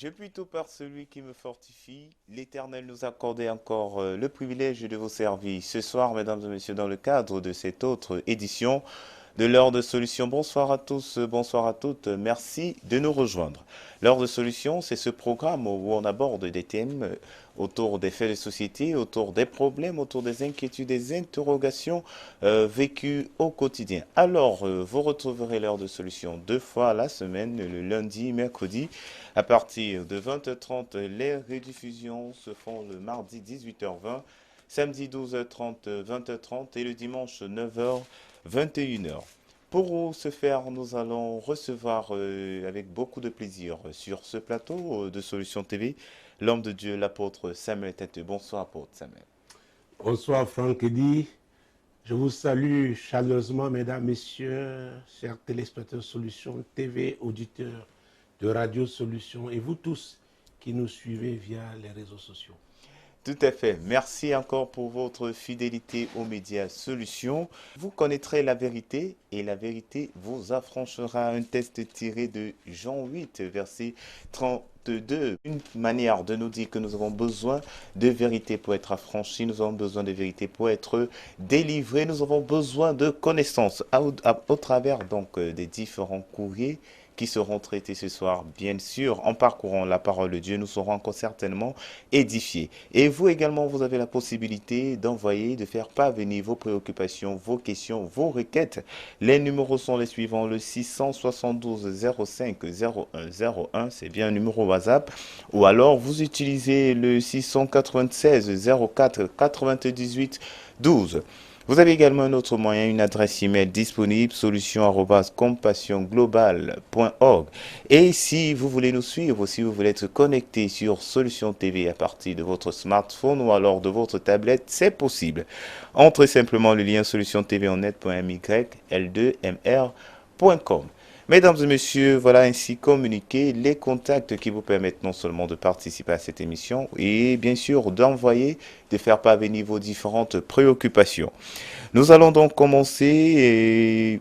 Je puis tout par celui qui me fortifie. L'Éternel nous accordait encore le privilège de vous servir ce soir, mesdames et messieurs, dans le cadre de cette autre édition de l'heure de solution. Bonsoir à tous, bonsoir à toutes. Merci de nous rejoindre. L'heure de solution, c'est ce programme où on aborde des thèmes autour des faits de société, autour des problèmes, autour des inquiétudes, des interrogations vécues au quotidien. Alors, vous retrouverez l'heure de solution 2 fois la semaine, le lundi, mercredi, à partir de 20h30. Les rediffusions se font le mardi 18h20, samedi 12h30, 20h30 et le dimanche 9h, 21h. Pour ce faire, nous allons recevoir avec beaucoup de plaisir sur ce plateau de Solution TV l'homme de Dieu, l'apôtre Samuel Tête. Bonsoir, apôtre Samuel. Bonsoir Franck Eddy. Je vous salue chaleureusement, mesdames, messieurs, chers téléspectateurs Solution TV, auditeurs de Radio Solution et vous tous qui nous suivez via les réseaux sociaux. Tout à fait. Merci encore pour votre fidélité aux médias Solutions. Vous connaîtrez la vérité et la vérité vous affranchira. Un test tiré de Jean 8, verset 32. Une manière de nous dire que nous avons besoin de vérité pour être affranchis. Nous avons besoin de vérité pour être délivrés. Nous avons besoin de connaissances au travers donc des différents courriers qui seront traités ce soir, bien sûr. En parcourant la parole de Dieu, nous serons encore certainement édifiés. Et vous également, vous avez la possibilité d'envoyer, de faire parvenir vos préoccupations, vos questions, vos requêtes. Les numéros sont les suivants, le 672 05 01 01, c'est bien un numéro WhatsApp. Ou alors, vous utilisez le 696 04 98 12. Vous avez également un autre moyen, une adresse email disponible, solution@compassionglobal.org. Et si vous voulez nous suivre, ou si vous voulez être connecté sur Solution TV à partir de votre smartphone ou alors de votre tablette, c'est possible. Entrez simplement le lien solutiontv.net.my l2mr.com. Mesdames et messieurs, voilà ainsi communiqué les contacts qui vous permettent non seulement de participer à cette émission et bien sûr d'envoyer, de faire parvenir vos différentes préoccupations. Nous allons donc commencer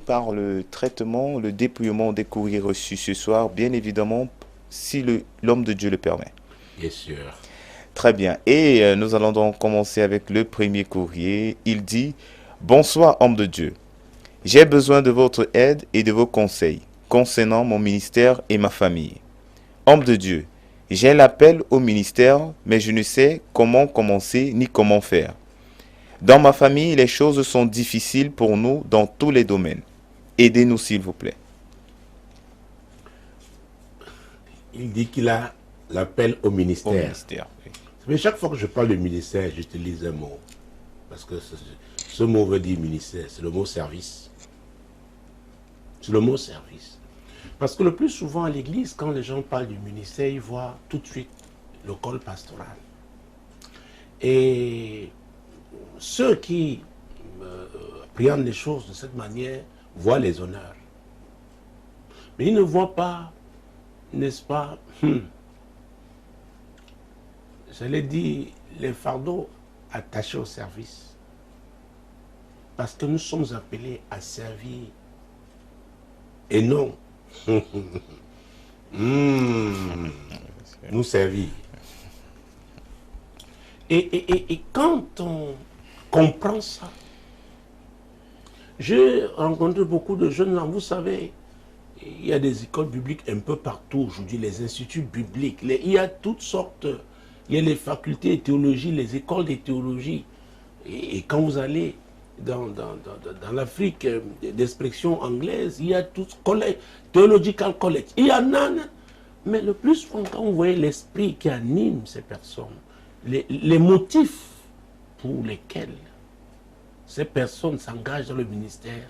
par le traitement, le dépouillement des courriers reçus ce soir, bien évidemment, si l'homme de Dieu le permet. Bien sûr. Très bien. Et nous allons donc commencer avec le premier courrier. Il dit: Bonsoir, homme de Dieu. J'ai besoin de votre aide et de vos conseils concernant mon ministère et ma famille. Homme de Dieu, j'ai l'appel au ministère, mais je ne sais comment commencer ni comment faire. Dans ma famille, les choses sont difficiles pour nous dans tous les domaines. Aidez-nous, s'il vous plaît. Il dit qu'il a l'appel au Au ministère. ministère. Oui. Mais chaque fois que je parle de ministère, j'utilise un mot. Parce que ce mot veut dire ministère, c'est le mot service. C'est le mot service. Parce que le plus souvent à l'église, quand les gens parlent du ministère, ils voient tout de suite le col pastoral. Et ceux qui appréhendent les choses de cette manière voient les honneurs. Mais ils ne voient pas, n'est-ce pas, j'allais dire, les fardeaux attachés au service. Parce que nous sommes appelés à servir et non nous servir. Et quand on comprend ça, j'ai rencontré beaucoup de jeunes gens, vous savez, il y a des écoles bibliques un peu partout aujourd'hui, les instituts bibliques, il y a toutes sortes, il y a les facultés de théologie, les écoles de théologie. Et quand vous allez dans l'Afrique d'expression anglaise, il y a tous collèges, theological college, il y en a, mais le plus souvent quand vous voyez l'esprit qui anime ces personnes, les motifs pour lesquels ces personnes s'engagent dans le ministère,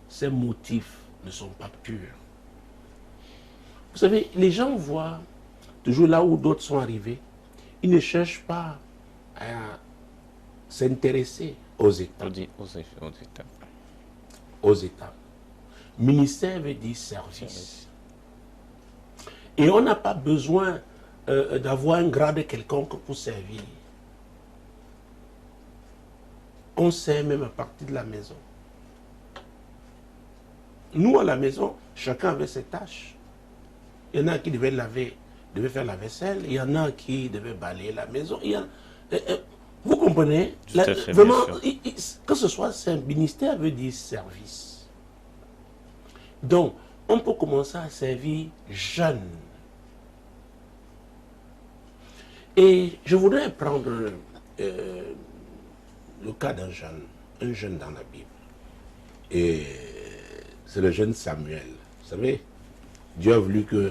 ces motifs ne sont pas purs. Vous savez, les gens voient toujours là où d'autres sont arrivés, ils ne cherchent pas à s'intéresser aux étapes. Aux étapes. Ministère veut dire service. Et on n'a pas besoin d'avoir un grade quelconque pour servir. On sert même à partir de la maison. Nous, à la maison, chacun avait ses tâches. Il y en a qui devaient faire la vaisselle, il y en a qui devaient balayer la maison. Vous comprenez? Vraiment, que ce soit un ministère veut dire service. Donc, on peut commencer à servir jeune. Et je voudrais prendre le cas d'un jeune, un jeune dans la Bible. Et c'est le jeune Samuel. Vous savez, Dieu a voulu que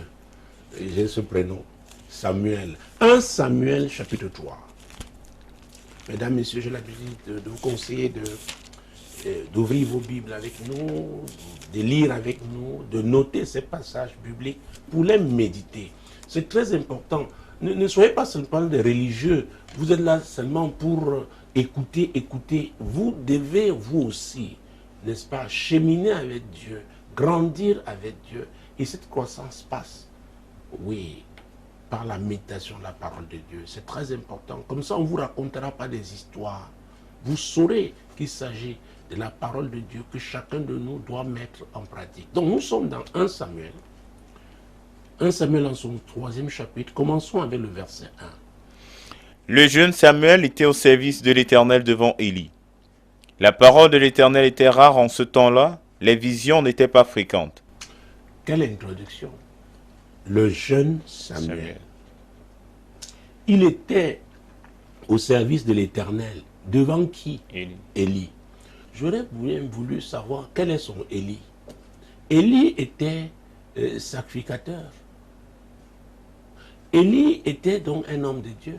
j'ai ce prénom, Samuel. 1 Samuel chapitre 3. Mesdames, Messieurs, j'ai l'habitude de vous conseiller d'ouvrir vos Bibles avec nous, de lire avec nous, de noter ces passages bibliques pour les méditer. C'est très important. Ne soyez pas seulement des religieux. Vous êtes là seulement pour écouter. Vous devez, vous aussi, n'est-ce pas, cheminer avec Dieu, grandir avec Dieu. Et cette croissance passe, oui, par la méditation de la parole de Dieu. C'est très important. Comme ça, on ne vous racontera pas des histoires. Vous saurez qu'il s'agit de la parole de Dieu que chacun de nous doit mettre en pratique. Donc, nous sommes dans 1 Samuel. 1 Samuel en son 3e chapitre. Commençons avec le verset 1. Le jeune Samuel était au service de l'Éternel devant Élie. La parole de l'Éternel était rare en ce temps-là, les visions n'étaient pas fréquentes. Quelle introduction! Le jeune Samuel. Il était au service de l'Éternel. Devant qui? Élie. J'aurais bien voulu savoir quel est son Élie. Élie était sacrificateur. Élie était donc un homme de Dieu.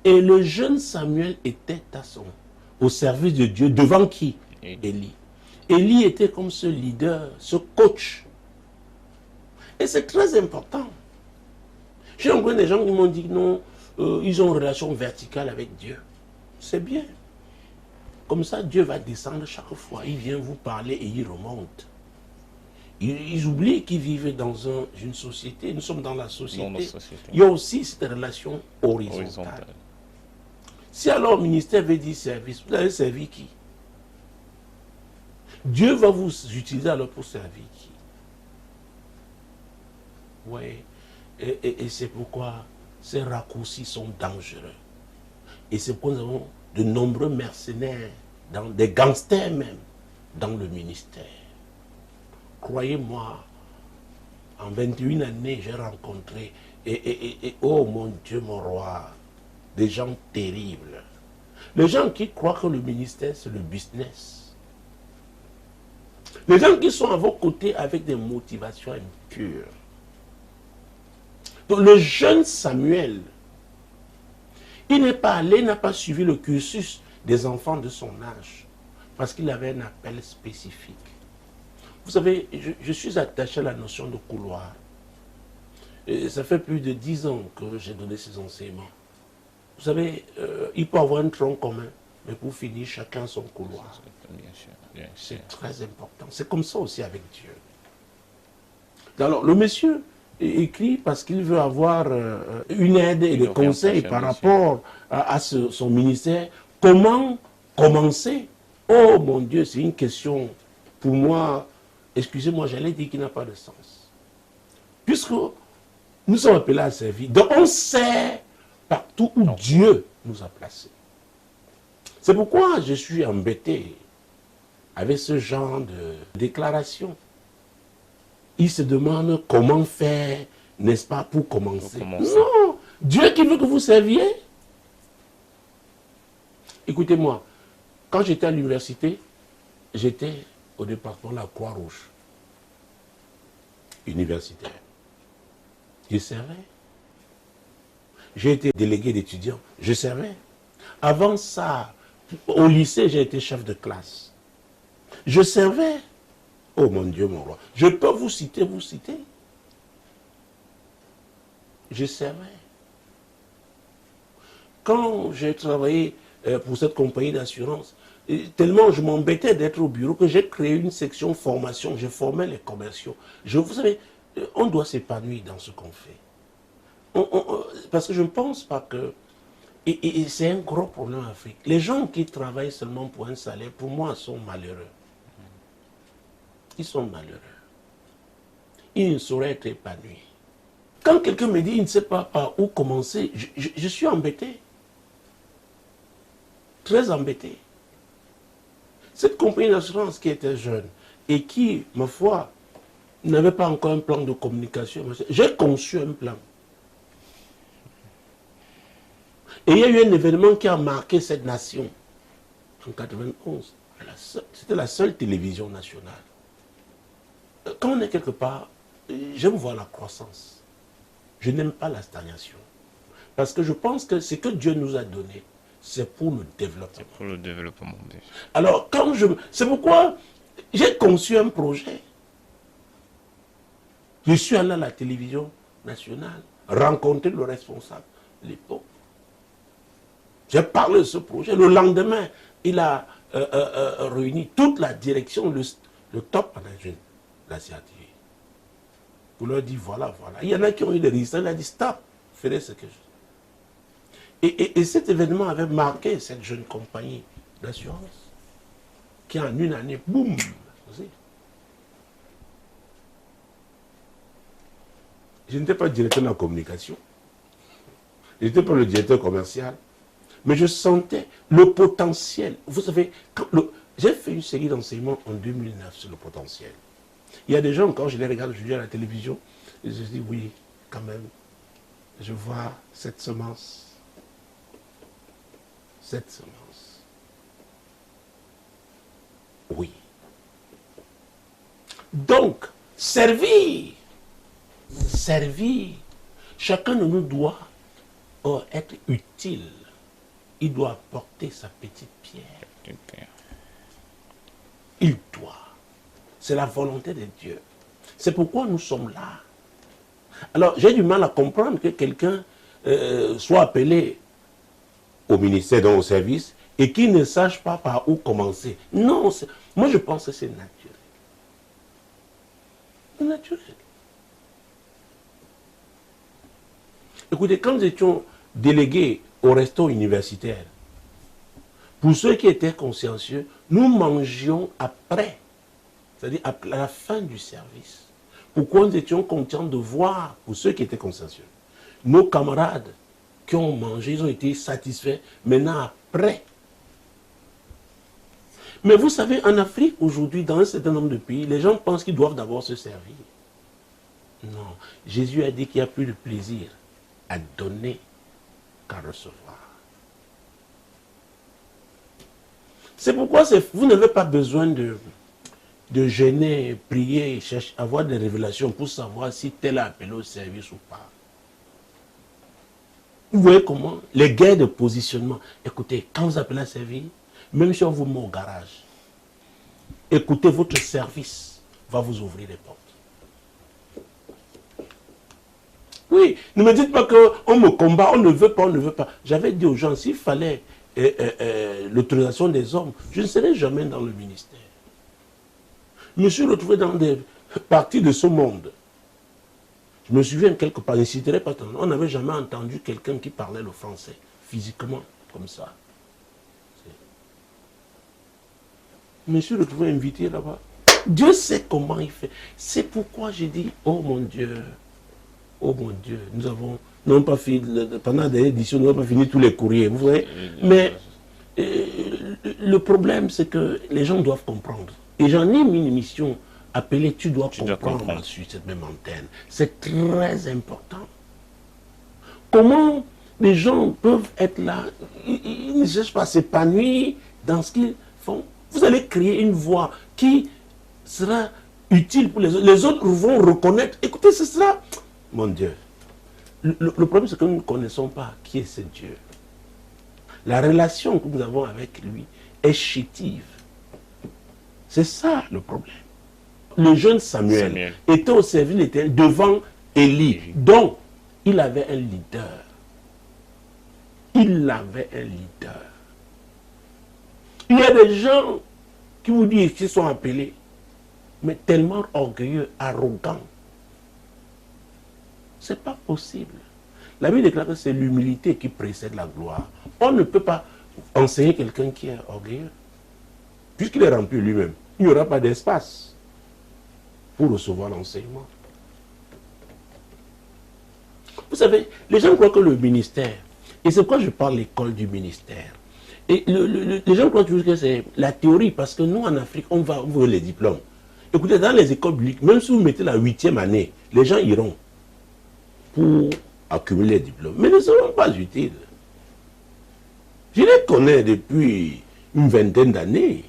Et le jeune Samuel était au service de Dieu. Devant qui? Élie. Élie était comme ce leader, ce coach. Et c'est très important. J'ai rencontré des gens qui m'ont dit que non, ils ont une relation verticale avec Dieu. C'est bien. Comme ça, Dieu va descendre chaque fois. Il vient vous parler et il remonte. Ils oublient qu'ils vivent dans une société. Nous sommes dans la société. Il y a aussi cette relation horizontale. Si alors le ministère veut dire service, vous allez servir qui? Dieu va vous utiliser alors pour servir qui? Oui. Et c'est pourquoi ces raccourcis sont dangereux. Et c'est pourquoi nous avons de nombreux mercenaires, des gangsters même, dans le ministère. Croyez-moi, en 21 années, j'ai rencontré, oh mon Dieu, mon roi, des gens terribles. Les gens qui croient que le ministère, c'est le business. Les gens qui sont à vos côtés avec des motivations impures. Donc le jeune Samuel, il n'est pas allé, n'a pas suivi le cursus des enfants de son âge, parce qu'il avait un appel spécifique. Vous savez, je suis attaché à la notion de couloir. Et ça fait plus de 10 ans que j'ai donné ces enseignements. Vous savez, il peut avoir un tronc commun, mais pour finir, chacun son couloir. C'est très important. C'est comme ça aussi avec Dieu. Alors, le monsieur écrit parce qu'il veut avoir une aide et des conseils par rapport à son ministère. Comment commencer? Oh mon Dieu, c'est une question pour moi, excusez-moi, j'allais dire qu'il n'a pas de sens. Puisque nous sommes appelés à servir. Donc on sert partout où Dieu nous a placés. C'est pourquoi je suis embêté avec ce genre de déclaration. Il se demande comment faire, n'est-ce pas, pour commencer. Non, Dieu qui veut que vous serviez. Écoutez-moi, quand j'étais à l'université, j'étais au département de la Croix-Rouge, universitaire. Je servais. J'ai été délégué d'étudiants, je servais. Avant ça, au lycée, j'ai été chef de classe. Je servais. Oh mon Dieu, mon roi. Je peux vous citer. Je servais. Quand j'ai travaillé pour cette compagnie d'assurance, tellement je m'embêtais d'être au bureau que j'ai créé une section formation. Je formais les commerciaux. Vous savez, on doit s'épanouir dans ce qu'on fait. Parce que je ne pense pas que... Et c'est un gros problème en Afrique. Les gens qui travaillent seulement pour un salaire, pour moi, sont malheureux. Ils sont malheureux. il ne saurait être épanoui. Quand quelqu'un me dit il ne sait pas par où commencer, je suis embêté. Très embêté. Cette compagnie d'assurance qui était jeune et qui, ma foi, n'avait pas encore un plan de communication, j'ai conçu un plan. Et il y a eu un événement qui a marqué cette nation. En 1991, c'était la seule télévision nationale. Quand on est quelque part, j'aime voir la croissance. Je n'aime pas la stagnation. Parce que je pense que ce que Dieu nous a donné, c'est pour le développement. C'est pour le développement. Alors, c'est pourquoi j'ai conçu un projet. Je suis allé à la télévision nationale, rencontrer le responsable de l'époque. J'ai parlé de ce projet. Le lendemain, il a réuni toute la direction, le top management de la CATV. Pour leur dire, voilà. Il y en a qui ont eu des résultats. Il a dit, stop, faites ce que je... Et cet événement avait marqué cette jeune compagnie d'assurance qui en une année, boum, je n'étais pas directeur de la communication, je n'étais pas le directeur commercial, mais je sentais le potentiel. Vous savez, j'ai fait une série d'enseignements en 2009 sur le potentiel. Il y a des gens, quand je les regarde aujourd'hui à la télévision, je dis oui, quand même, je vois cette semence. Cette semence. Oui. Donc, servir. Chacun de nous doit être utile. Il doit apporter sa petite pierre. Il doit. C'est la volonté de Dieu. C'est pourquoi nous sommes là. Alors, j'ai du mal à comprendre que quelqu'un soit appelé au ministère, dans au service, et qui ne sache pas par où commencer. Non, moi je pense que c'est naturel. C'est naturel. Écoutez, quand nous étions délégués au resto universitaire, pour ceux qui étaient consciencieux, nous mangions après, c'est-à-dire à la fin du service. Pourquoi nous étions contents de voir, pour ceux qui étaient consciencieux, nos camarades qui ont mangé, ils ont été satisfaits. Maintenant, après. Mais vous savez, en Afrique, aujourd'hui, dans un certain nombre de pays, les gens pensent qu'ils doivent d'abord se servir. Non. Jésus a dit qu'il n'y a plus de plaisir à donner qu'à recevoir. C'est pourquoi vous n'avez pas besoin de gêner, prier, chercher, avoir des révélations pour savoir si tel a appelé au service ou pas. Vous voyez comment les guerres de positionnement. Écoutez, quand vous appelez à servir, même si on vous met au garage, écoutez, votre service va vous ouvrir les portes. Oui, ne me dites pas qu'on me combat, on ne veut pas. J'avais dit aux gens, s'il fallait l'autorisation des hommes, je ne serais jamais dans le ministère. Je me suis retrouvé dans des parties de ce monde. Je me souviens quelque part, je ne citerai pas ton nom, on n'avait jamais entendu quelqu'un qui parlait le français, physiquement, comme ça. Je me suis retrouvé invité là-bas. Dieu sait comment il fait. C'est pourquoi j'ai dit, oh mon Dieu, nous n'avons pas fini, pendant des éditions, nous n'avons pas fini tous les courriers, vous voyez. Mais le problème, c'est que les gens doivent comprendre. Et j'en ai mis une émission appelée Tu dois comprendre sur cette même antenne. C'est très important. Comment les gens peuvent être là, ils ne cherchent pas à s'épanouir dans ce qu'ils font. Vous allez créer une voix qui sera utile pour les autres. Les autres vont reconnaître. Écoutez, ce sera... Mon Dieu. Le problème, c'est que nous ne connaissons pas qui est ce Dieu. La relation que nous avons avec lui est chétive. C'est ça le problème. Le jeune Samuel était au service de l'Éternel devant Élie. Donc, il avait un leader. Il avait un leader. Il y a des gens qui vous disent qu'ils sont appelés, mais tellement orgueilleux, arrogants. Ce n'est pas possible. La Bible déclare que c'est l'humilité qui précède la gloire. On ne peut pas enseigner quelqu'un qui est orgueilleux. Puisqu'il est rempli lui-même, il n'y aura pas d'espace pour recevoir l'enseignement. Vous savez, les gens croient que le ministère, et c'est pourquoi je parle de l'école du ministère. Et les gens croient toujours que c'est la théorie, parce que nous, en Afrique, on veut les diplômes. Écoutez, dans les écoles publiques, même si vous mettez la 8e année, les gens iront pour accumuler les diplômes. Mais ils ne seront pas utiles. Je les connais depuis une vingtaine d'années.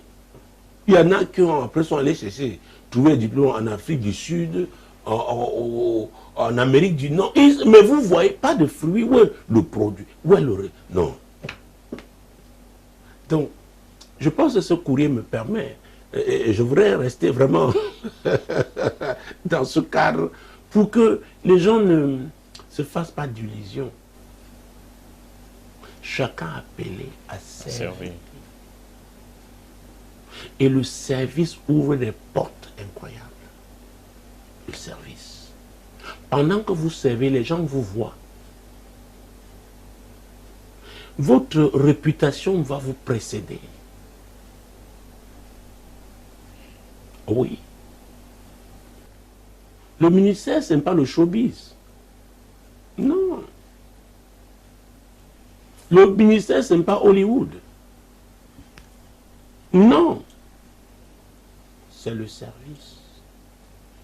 Il y en a qui après sont allés chercher, trouver des diplômes en Afrique du Sud, en Amérique du Nord. Mais vous ne voyez pas de fruits. Où est le produit? Où est le... Non. Donc, je pense que ce courrier me permet, et je voudrais rester vraiment dans ce cadre, pour que les gens ne se fassent pas d'illusions. Chacun appelé à servir. Et le service ouvre des portes incroyables. Le service. Pendant que vous servez, les gens vous voient. Votre réputation va vous précéder. Oui. Le ministère, ce n'est pas le showbiz. Non. Le ministère, ce n'est pas Hollywood. Non. C'est le service.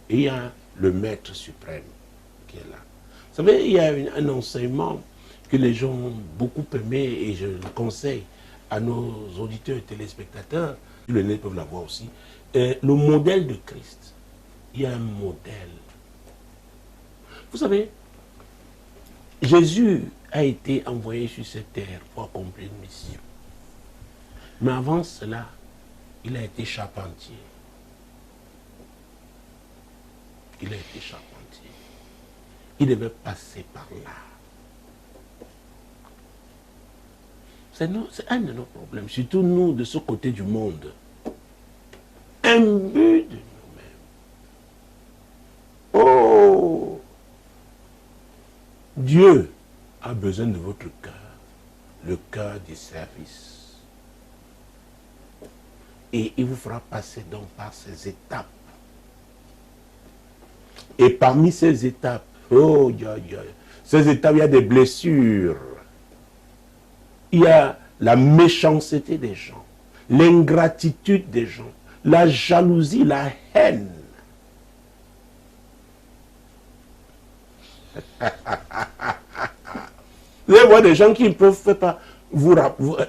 Et il y a le maître suprême qui est là. Vous savez, il y a un enseignement que les gens ont beaucoup aimé, et je le conseille à nos auditeurs et téléspectateurs, les nés peuvent l'avoir aussi, le modèle de Christ. Il y a un modèle. Vous savez, Jésus a été envoyé sur cette terre pour accomplir une mission. Mais avant cela, il a été charpentier. Il a été charpentier. Il devait passer par là. C'est un de nos problèmes, surtout nous, de ce côté du monde. Imbus de nous-mêmes. Oh! Dieu a besoin de votre cœur, le cœur du service. Et il vous fera passer donc par ces étapes. Et parmi ces étapes, oh, ces étapes, il y a des blessures. Il y a la méchanceté des gens, l'ingratitude des gens, la jalousie, la haine. Vous allez voir des gens qui ne peuvent pas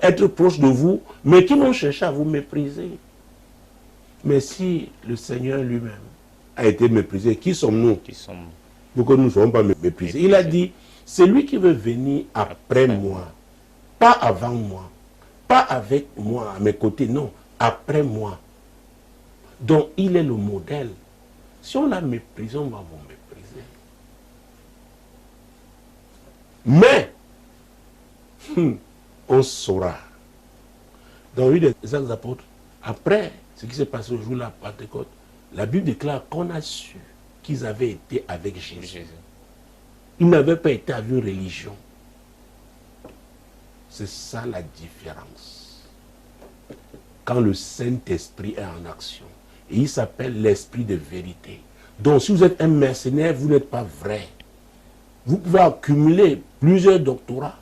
être proches de vous, mais qui vont chercher à vous mépriser. Mais si le Seigneur lui-même a été méprisé, qui sommes-nous pour que nous ne soyons pas méprisés? Il a dit, c'est lui qui veut venir après moi, pas avant moi, pas avec moi, à mes côtés, non, après moi. Donc il est le modèle. Si on l'a méprisé, on va vous mépriser. Mais, on saura. Dans une des Actes des Apôtres, après ce qui s'est passé au jour de la Pentecôte, la Bible déclare qu'on a su qu'ils avaient été avec Jésus. Ils n'avaient pas été avec une religion. C'est ça la différence. Quand le Saint-Esprit est en action, et il s'appelle l'Esprit de vérité. Donc si vous êtes un mercenaire, vous n'êtes pas vrai. Vous pouvez accumuler plusieurs doctorats.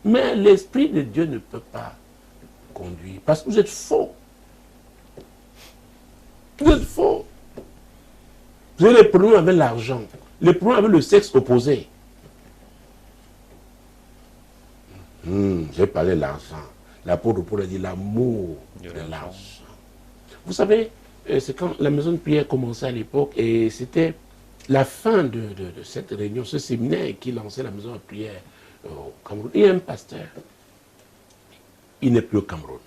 Mais l'Esprit de Dieu ne peut pas conduire. Parce que vous êtes faux. Vous êtes faux. Vous avez les problèmes avec l'argent. Les problèmes avec le sexe opposé. J'ai parlé de l'argent. L'apôtre Paul a dit l'amour de l'argent. Vous savez, c'est quand la maison de prière commençait à l'époque, et c'était la fin de cette réunion, ce séminaire qui lançait la maison de prière au Cameroun. Il y a un pasteur. Il n'est plus au Cameroun.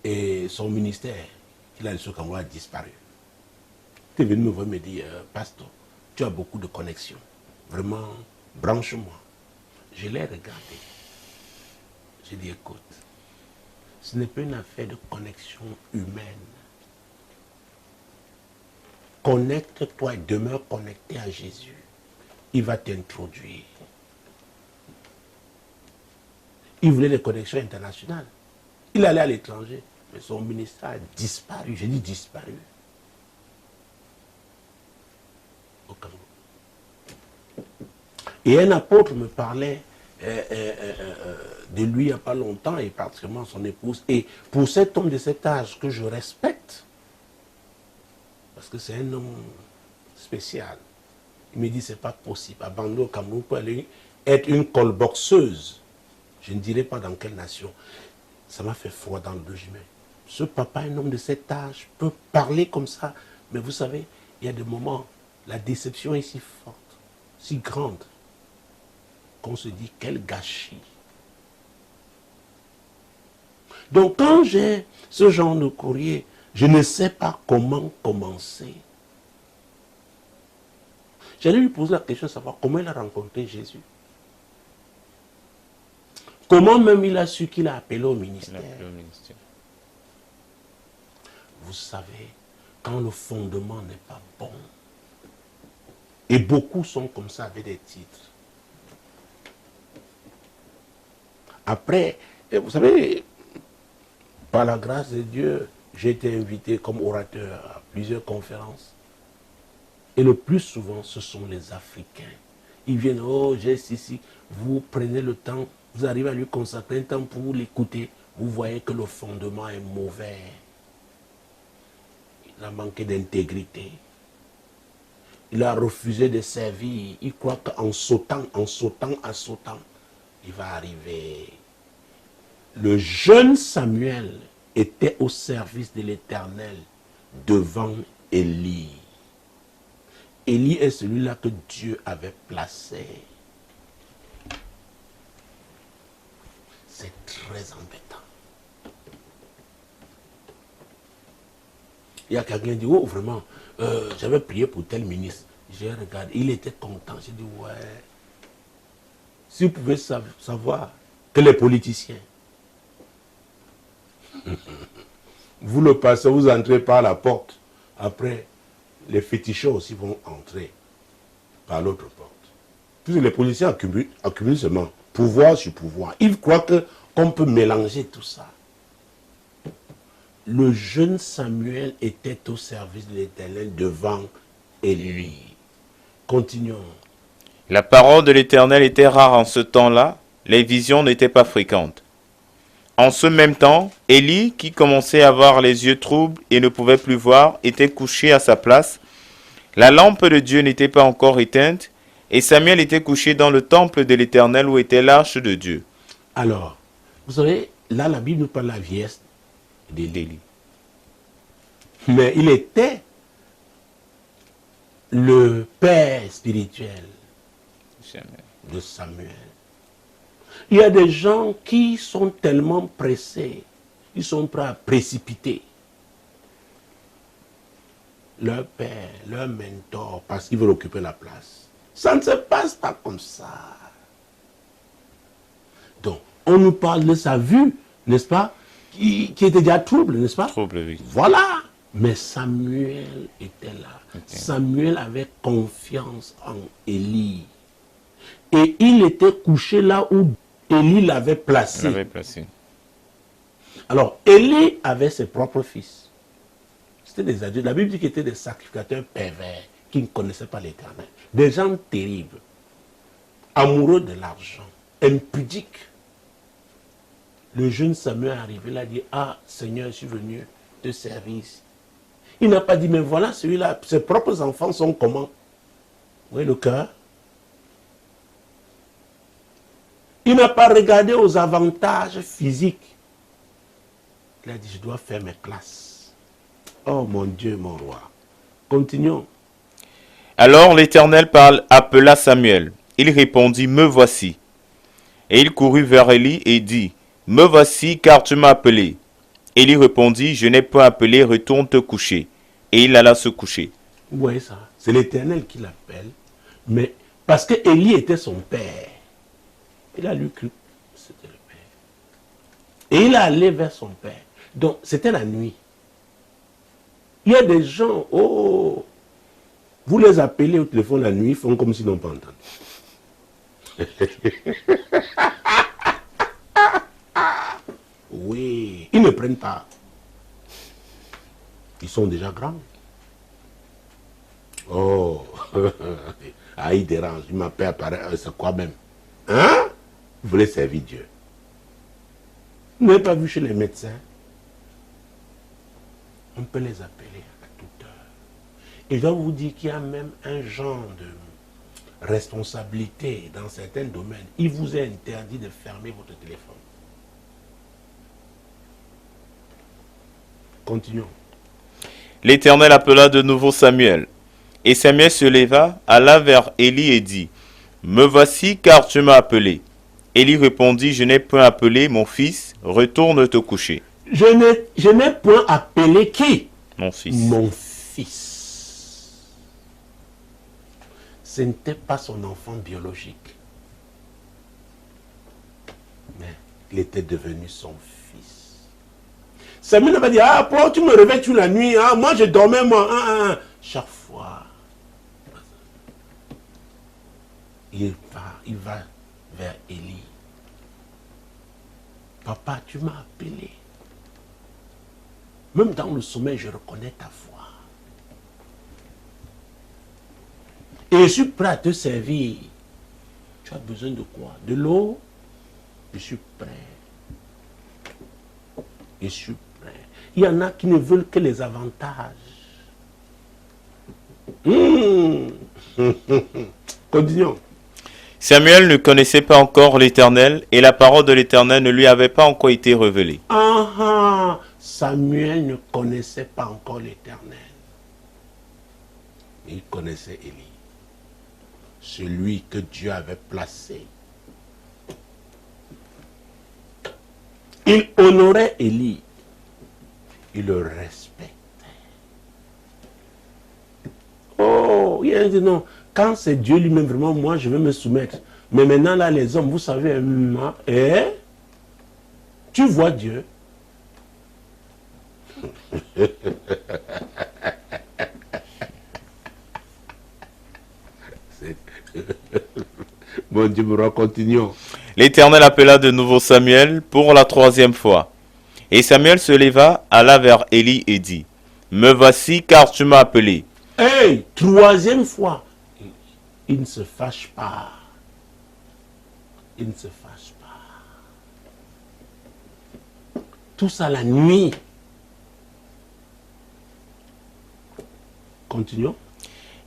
Et son ministère, qu'il a laissé au Cameroun, a disparu. Il est venu me voir et me dire, pasteur, tu as beaucoup de connexions. Vraiment, branche-moi. Je l'ai regardé. J'ai dit, écoute, ce n'est pas une affaire de connexion humaine. Connecte-toi et demeure connecté à Jésus. Il va t'introduire. Il voulait des connexions internationales. Il allait à l'étranger, mais son ministère a disparu. J'ai dit disparu. Et un apôtre me parlait de lui il n'y a pas longtemps, et particulièrement son épouse. Et pour cet homme de cet âge que je respecte, parce que c'est un homme spécial, il me dit c'est pas possible. Abandon au Cameroun pour aller être une colboxeuse. Je ne dirai pas dans quelle nation. Ça m'a fait froid dans le dos. Je dis, mais ce papa, un homme de cet âge, peut parler comme ça. Mais vous savez, il y a des moments, la déception est si forte, si grande, qu'on se dit quel gâchis. Donc quand j'ai ce genre de courrier, je ne sais pas comment commencer. J'allais lui poser la question de savoir comment il a rencontré Jésus. Comment même il a su qu'il a appelé au ministère. Vous savez, quand le fondement n'est pas bon, et beaucoup sont comme ça avec des titres. Après, vous savez, par la grâce de Dieu, j'ai été invité comme orateur à plusieurs conférences. Et le plus souvent, ce sont les Africains. Ils viennent, oh, j'ai ici. Vous prenez le temps, vous arrivez à lui consacrer un temps pour l'écouter. Vous voyez que le fondement est mauvais. Il a manqué d'intégrité. Il a refusé de servir. Il croit qu'en sautant, il va arriver. Le jeune Samuel était au service de l'Éternel devant Élie. Élie est celui-là que Dieu avait placé. C'est très embêtant. Il y a quelqu'un qui dit, oh vraiment, j'avais prié pour tel ministre. J'ai regardé, il était content. J'ai dit, ouais. Si vous pouvez savoir que les politiciens, vous le passez, vous entrez par la porte. Après, les féticheurs aussi vont entrer par l'autre porte. Puisque les policiers accumulent seulement pouvoir sur pouvoir. Ils croient qu'on peut mélanger tout ça. Le jeune Samuel était au service de l'Éternel devant Élie. Continuons. La parole de l'Éternel était rare en ce temps-là, les visions n'étaient pas fréquentes. En ce même temps, Élie, qui commençait à avoir les yeux troubles et ne pouvait plus voir, était couché à sa place. La lampe de Dieu n'était pas encore éteinte, et Samuel était couché dans le temple de l'Éternel où était l'arche de Dieu. Alors, vous savez, là la Bible nous parle de la vieillesse d'Élie. Mais il était le père spirituel de Samuel. Il y a des gens qui sont tellement pressés, ils sont prêts à précipiter leur père, leur mentor, parce qu'ils veulent occuper la place. Ça ne se passe pas comme ça. Donc, on nous parle de sa vue, n'est-ce pas, qui était déjà trouble, n'est-ce pas? Trouble, oui. Voilà. Mais Samuel était là. Okay. Samuel avait confiance en Élie. Et il était couché là où Élie l'avait placé. Alors, Élie avait ses propres fils. C'était des adultes. La Bible dit qu'ils étaient des sacrificateurs pervers, qui ne connaissaient pas l'Éternel. Des gens terribles, amoureux de l'argent, impudiques. Le jeune Samuel est arrivé, il a dit, ah Seigneur, je suis venu te servir ici. Il n'a pas dit, mais voilà celui-là, ses propres enfants sont comment? Vous voyez le cœur? Il n'a pas regardé aux avantages physiques. Il a dit, je dois faire mes classes. Oh mon Dieu, mon roi. Continuons. Alors l'Éternel appela Samuel. Il répondit, me voici. Et il courut vers Élie et dit, me voici car tu m'as appelé. Élie répondit, je n'ai pas appelé, retourne te coucher. Et il alla se coucher. Vous voyez ça? C'est l'Éternel qui l'appelle. Mais parce que Élie était son père. Il a lu que c'était le père. Et il est allé vers son père. Donc, c'était la nuit. Il y a des gens, oh, vous les appelez au téléphone la nuit, ils font comme s'ils n'ont pas entendu. Oui, ils ne prennent pas. Ils sont déjà grands. Oh, Ah, il dérange, il m'appelle apparaître, c'est quoi même? Hein? Vous voulez servir Dieu? Vous n'avez pas vu chez les médecins? On peut les appeler à toute heure. Et je dois vous dire qu'il y a même un genre de responsabilité dans certains domaines. Il vous est interdit de fermer votre téléphone. Continuons. L'Éternel appela de nouveau Samuel. Et Samuel se leva, alla vers Élie et dit, « Me voici, car tu m'as appelé. » Élie répondit, « Je n'ai point appelé, mon fils, retourne te coucher. » Je n'ai point appelé qui? Mon fils. Mon fils. Ce n'était pas son enfant biologique. Mais il était devenu son fils. Samuel va dire, ah, pourquoi tu me réveilles toute la nuit? Ah, moi, je dormais, moi. Chaque fois, il va vers Élie. Papa, tu m'as appelé. Même dans le sommeil, je reconnais ta voix. Et je suis prêt à te servir. Tu as besoin de quoi? De l'eau? Je suis prêt. Je suis prêt. Il y en a qui ne veulent que les avantages. Continuons. Samuel ne connaissait pas encore l'Éternel, et la parole de l'Éternel ne lui avait pas encore été révélée. Samuel ne connaissait pas encore l'Éternel. Il connaissait Élie. Celui que Dieu avait placé. Il honorait Élie. Il le respectait. Oh, il a dit non. Quand c'est Dieu lui-même, vraiment, moi, je vais me soumettre. Mais maintenant, là, les hommes, vous savez, tu vois Dieu. Bon Dieu, continuons. L'Éternel appela de nouveau Samuel pour la troisième fois. Et Samuel se leva, alla vers Élie et dit, « Me voici, car tu m'as appelé. » Hey, troisième fois. Il ne se fâche pas. Il ne se fâche pas. Tout ça la nuit. Continuons.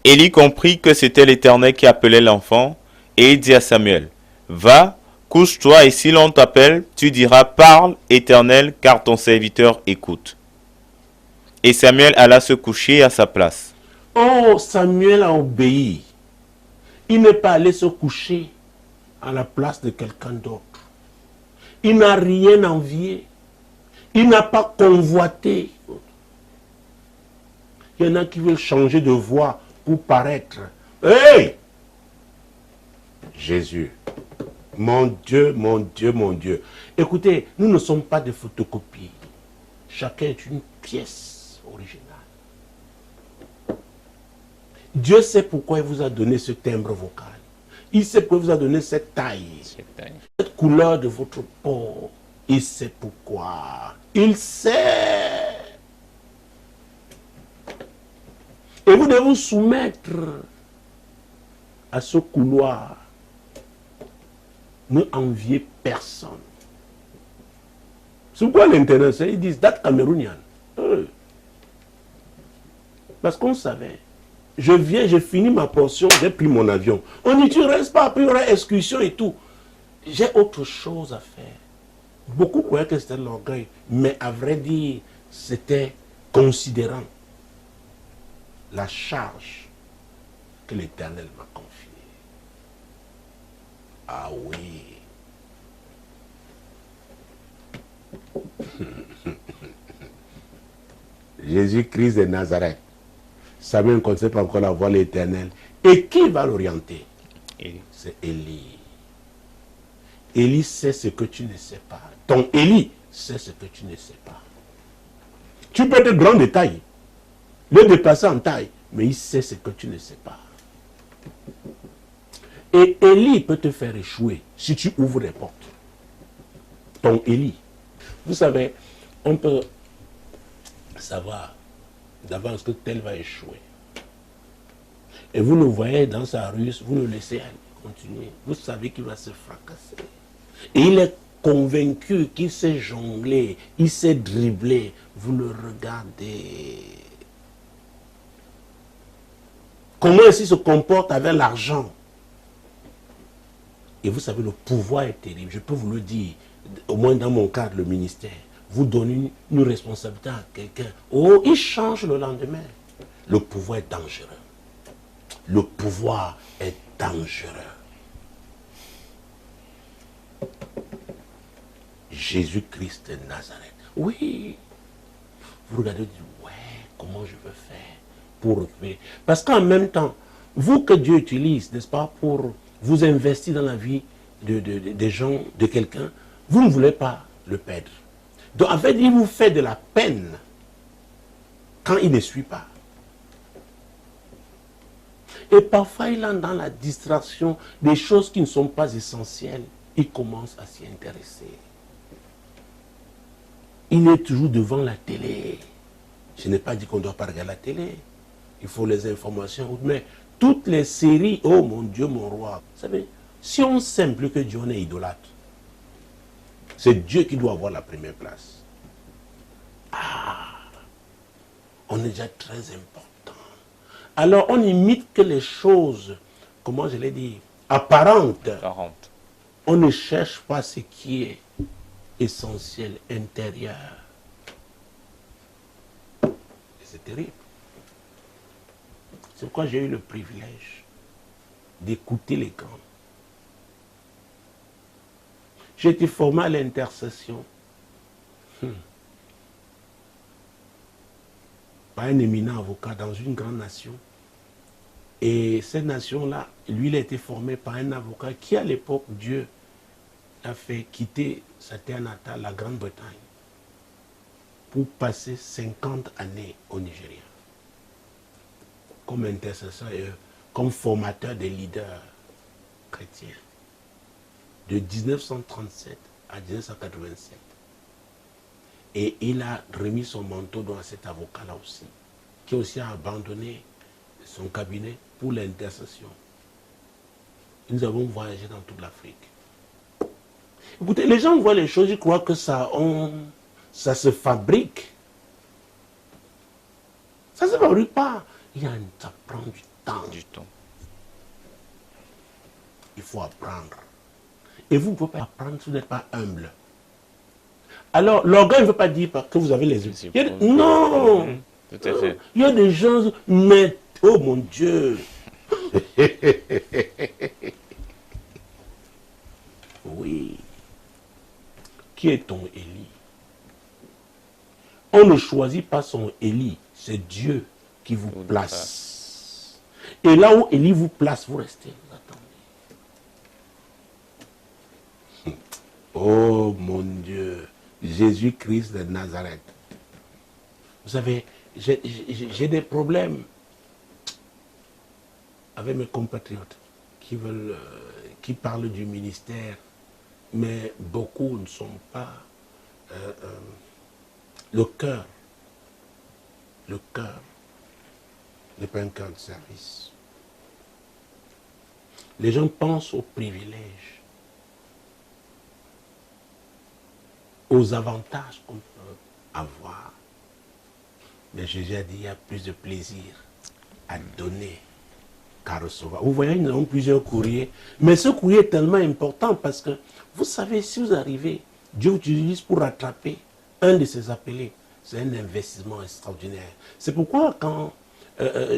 Élie comprit que c'était l'Éternel qui appelait l'enfant, et il dit à Samuel, « Va, couche-toi, et si l'on t'appelle, tu diras, parle, Éternel, car ton serviteur écoute. » Et Samuel alla se coucher à sa place. Oh, Samuel a obéi. Il n'est pas allé se coucher à la place de quelqu'un d'autre. Il n'a rien envié. Il n'a pas convoité. Il y en a qui veulent changer de voix pour paraître. Hey! Jésus. Mon Dieu, mon Dieu, mon Dieu. Écoutez, nous ne sommes pas des photocopies. Chacun est une pièce originale. Dieu sait pourquoi il vous a donné ce timbre vocal. Il sait pourquoi il vous a donné cette taille. Cette couleur de votre peau. Il sait pourquoi. Il sait. Et vous devez vous soumettre à ce couloir. Ne enviez personne. C'est pourquoi l'Internet, ils disent date camerounienne. Parce qu'on savait. Je viens, j'ai fini ma portion, j'ai pris mon avion. On dit, tu ne restes pas, après il y aura excursion et tout. J'ai autre chose à faire. Beaucoup croyaient que c'était l'orgueil, mais à vrai dire, c'était considérant la charge que l'Éternel m'a confiée. Ah oui. Jésus-Christ de Nazareth. Samuel ne connaissait pas encore la voix de l'Éternel. Et qui va l'orienter? C'est Élie. Élie sait ce que tu ne sais pas. Ton Élie sait ce que tu ne sais pas. Tu peux être grand de taille, le dépasser en taille, mais il sait ce que tu ne sais pas. Et Élie peut te faire échouer si tu ouvres les portes. Ton Élie. Vous savez, on peut savoir d'avance que tel va échouer. et vous le voyez dans sa ruse, vous le laissez aller, continuer. Vous savez qu'il va se fracasser. Et il est convaincu qu'il sait jongler, il sait dribbler. Vous le regardez. Comment est-ce qu'il se comporte avec l'argent? Et vous savez, le pouvoir est terrible. Je peux vous le dire, au moins dans mon cadre, le ministère. Vous donnez une responsabilité à quelqu'un. Oh, il change le lendemain. Le pouvoir est dangereux. Le pouvoir est dangereux. Jésus-Christ de Nazareth. Oui. Vous regardez, vous dites, ouais, comment je veux faire pour récupérer. Parce qu'en même temps, vous que Dieu utilise, n'est-ce pas, pour vous investir dans la vie des gens, de quelqu'un, vous ne voulez pas le perdre. Donc, en fait, il vous fait de la peine quand il ne suit pas. Et parfois, il entre dans la distraction des choses qui ne sont pas essentielles. Il commence à s'y intéresser. Il est toujours devant la télé. Je n'ai pas dit qu'on ne doit pas regarder la télé. Il faut les informations. Mais toutes les séries, oh mon Dieu, mon roi. Vous savez, si on s'aime plus que Dieu, on est idolâtre. C'est Dieu qui doit avoir la première place. Ah, on est déjà très important. Alors on imite que les choses, comment je l'ai dit, apparentes. On ne cherche pas ce qui est essentiel, intérieur. Et c'est terrible. C'est pourquoi j'ai eu le privilège d'écouter les grands. J'ai été formé à l'intercession par un éminent avocat dans une grande nation. Et cette nation-là, lui, il a été formé par un avocat qui, à l'époque, Dieu a fait quitter sa terre natale, la Grande-Bretagne, pour passer 50 années au Nigeria. Comme intercesseur et comme formateur des leaders chrétiens. De 1937 à 1987. Et il a remis son manteau dans cet avocat-là aussi, qui aussi a abandonné son cabinet pour l'intercession. Nous avons voyagé dans toute l'Afrique. Écoutez, les gens voient les choses, ils croient que ça se fabrique. Ça ne se fabrique pas. Ça prend du temps. Il faut apprendre. Et vous ne pouvez pas apprendre si vous n'êtes pas humble. Alors, l'orgueil ne veut pas dire que vous avez les yeux. Non! Tout à fait. Il y a des gens, mais, oh mon Dieu! Oui. Qui est ton Élie? On ne choisit pas son Élie, c'est Dieu qui vous place. Et là où Élie vous place, vous restez, vous attendez. Oh mon Dieu, Jésus-Christ de Nazareth. Vous savez, j'ai des problèmes avec mes compatriotes qui parlent du ministère, mais beaucoup ne sont pas le cœur n'est pas un cœur de service. Les gens pensent aux privilèges, aux avantages qu'on peut avoir. Mais Jésus a dit, il y a plus de plaisir à donner qu'à recevoir. Vous voyez, nous avons plusieurs courriers. Mais ce courrier est tellement important parce que, vous savez, si vous arrivez, Dieu vous utilise pour rattraper un de ses appelés. C'est un investissement extraordinaire. C'est pourquoi quand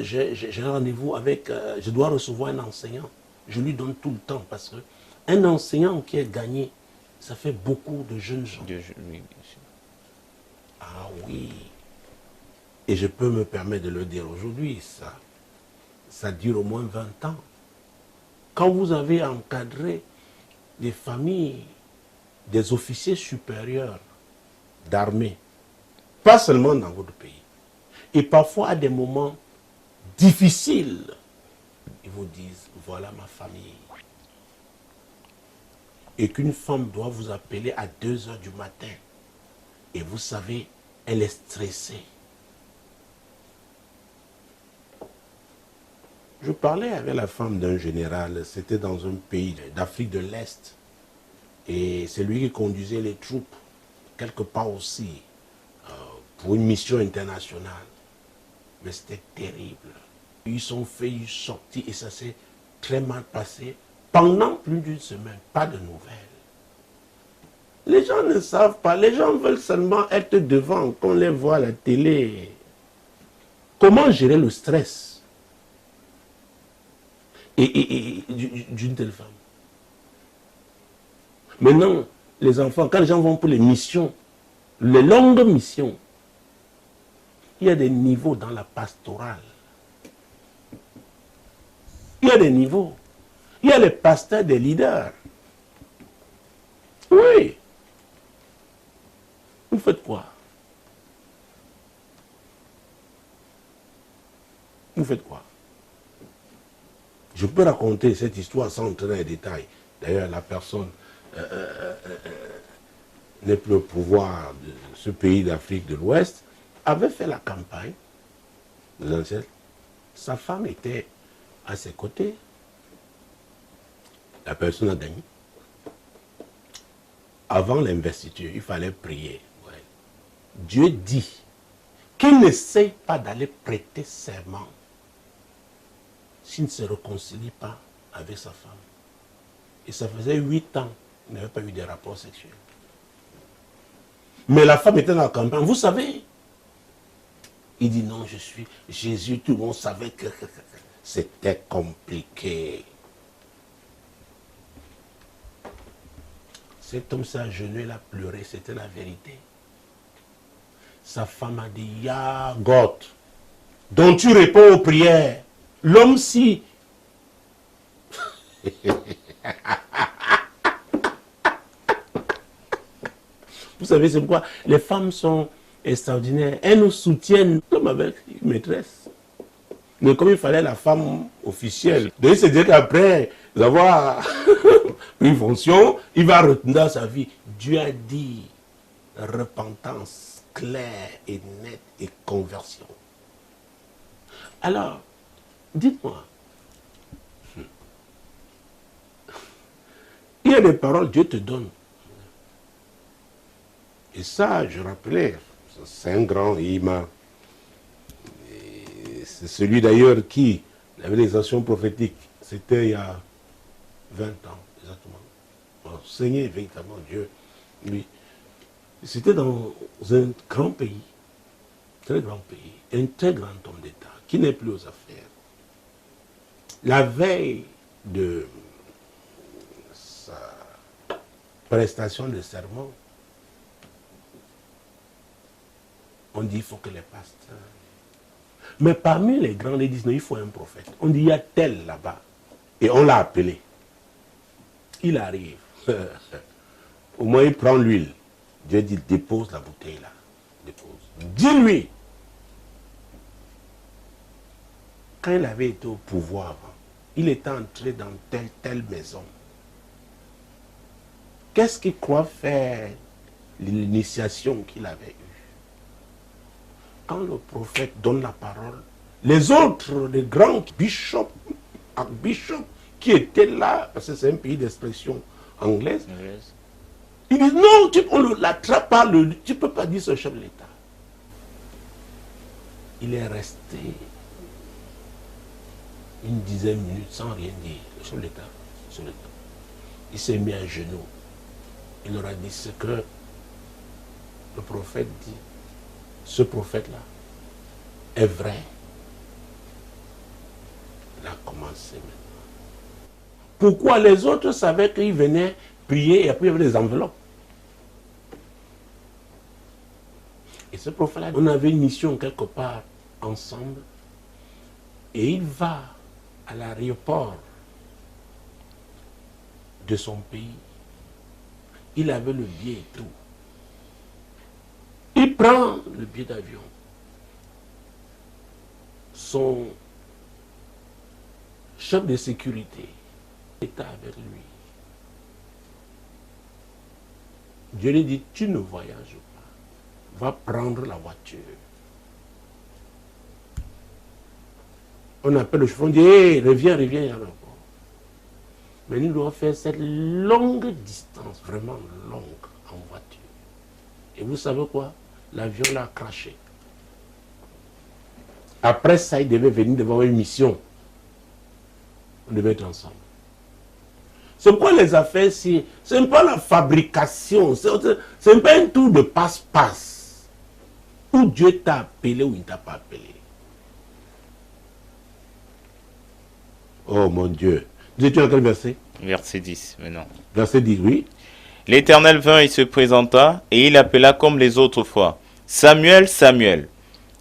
j'ai un rendez-vous avec, je dois recevoir un enseignant, je lui donne tout le temps parce qu'un enseignant qui est gagné, ça fait beaucoup de jeunes gens. Oui, bien sûr. Ah oui. Et je peux me permettre de le dire aujourd'hui, ça dure au moins 20 ans. Quand vous avez encadré des familles, des officiers supérieurs d'armée, pas seulement dans votre pays, et parfois à des moments difficiles, ils vous disent, voilà ma famille. Et qu'une femme doit vous appeler à 2 heures du matin, et vous savez, elle est stressée. Je parlais avec la femme d'un général, c'était dans un pays d'Afrique de l'Est. Et c'est lui qui conduisait les troupes, quelque part aussi, pour une mission internationale. Mais c'était terrible. Ils sont faits, ils sont sortis et ça s'est très mal passé. Pendant plus d'une semaine, pas de nouvelles. Les gens ne savent pas, les gens veulent seulement être devant, qu'on les voit à la télé. Comment gérer le stress d'une telle femme? Maintenant, les enfants, quand les gens vont pour les missions, les longues missions, il y a des niveaux dans la pastorale. Il y a des niveaux. Il y a les pasteurs des leaders. Oui. Vous faites quoi? Vous faites quoi? Je peux raconter cette histoire sans entrer dans les détails. D'ailleurs, la personne n'est plus au pouvoir de ce pays d'Afrique de l'Ouest, avait fait la campagne de l'ancienne. Sa femme était à ses côtés. La personne a gagné. Avant l'investiture, il fallait prier. Ouais. Dieu dit qu'il n'essaye pas d'aller prêter serment s'il ne se réconcilie pas avec sa femme. Et ça faisait 8 ans qu'il n'avait pas eu de rapports sexuels. Mais la femme était dans la campagne. Vous savez, il dit non, je suis Jésus. Tout le monde savait que c'était compliqué. Cet homme s'est agenouillé, il a pleuré, c'était la vérité. Sa femme a dit, ya God, dont tu réponds aux prières. L'homme si. Vous savez, c'est pourquoi les femmes sont extraordinaires. Elles nous soutiennent comme avec une maîtresse. Mais comme il fallait la femme officielle, donc il se dit qu'après avoir une fonction, il va retourner dans sa vie. Dieu a dit repentance claire et nette et conversion. Alors, dites-moi, il y a des paroles que Dieu te donne. Et ça, je rappelais, c'est un grand imam. C'est celui d'ailleurs qui avait les actions prophétiques. C'était il y a 20 ans, exactement. Enseigné véritablement Dieu, lui. C'était dans un grand pays, très grand pays, un très grand homme d'État, qui n'est plus aux affaires. La veille de sa prestation de serment, on dit qu'il faut que les pasteurs. Mais parmi les grands, ils disent non, il faut un prophète. On dit il y a tel là-bas. Et on l'a appelé. Il arrive. Au moins, il prend l'huile. Dieu dit dépose la bouteille là. Dépose. Dis-lui. Quand il avait été au pouvoir, il était entré dans telle maison. Qu'est-ce qu'il croit faire l'initiation qu'il avait eue? Quand le prophète donne la parole, les autres, les grands bishops, qui étaient là, parce que c'est un pays d'expression anglaise, ils disent non, on ne l'attrape pas, tu ne peux pas dire ce chef de l'État. Il est resté une dizaine de minutes sans rien dire. Le chef de l'État, il s'est mis à genoux. Il leur a dit ce que le prophète dit. Ce prophète-là est vrai. Il a commencé maintenant. Pourquoi les autres savaient qu'il venait prier et après il y avait des enveloppes? Et ce prophète-là, on avait une mission quelque part ensemble et il va à l'aéroport de son pays. Il avait le billet et tout. Il prend le billet d'avion. Son chef de sécurité est avec lui. Dieu lui dit, tu ne voyages pas. Va prendre la voiture. On appelle le chauffeur, on dit, hé, reviens, reviens. Mais nous devons faire cette longue distance, vraiment longue, en voiture. Et vous savez quoi? L'avion l'a craché. Après ça, il devait venir devant une mission. On devait être ensemble. C'est quoi les affaires si ce n'est pas la fabrication, ce n'est pas un tour de passe-passe. Où Dieu t'a appelé ou il ne t'a pas appelé. Oh mon Dieu. Nous étions à quel verset? Verset 10, maintenant. Verset 10, oui. L'Éternel vint et se présenta, et il appela comme les autres fois. Samuel, Samuel.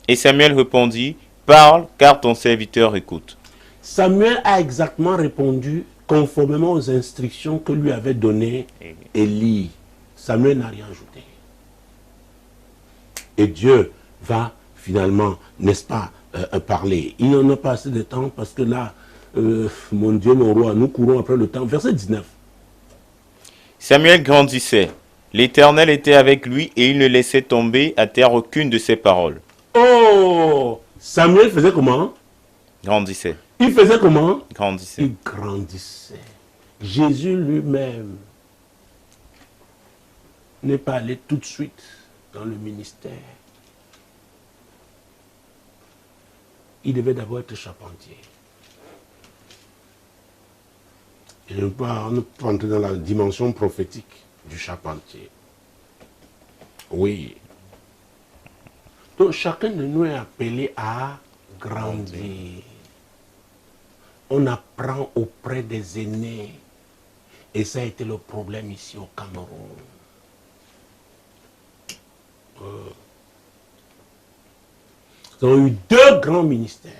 Et Samuel répondit, parle, car ton serviteur écoute. Samuel a exactement répondu conformément aux instructions que lui avait données Élie. Samuel n'a rien ajouté. Et Dieu va finalement, n'est-ce pas, parler. Il n'en a pas assez de temps parce que là, mon Dieu, mon roi, nous courons après le temps. Verset 19. Samuel grandissait. L'Éternel était avec lui et il ne laissait tomber à terre aucune de ses paroles. Oh! Samuel faisait comment? Grandissait. Il faisait comment? Grandissait. Il grandissait. Jésus lui-même n'est pas allé tout de suite dans le ministère. Il devait d'abord être charpentier. Et je ne peux pas entrer dans la dimension prophétique du charpentier. Oui. Donc chacun de nous est appelé à grandir. On apprend auprès des aînés. Et ça a été le problème ici au Cameroun. Ils ont eu deux grands ministères.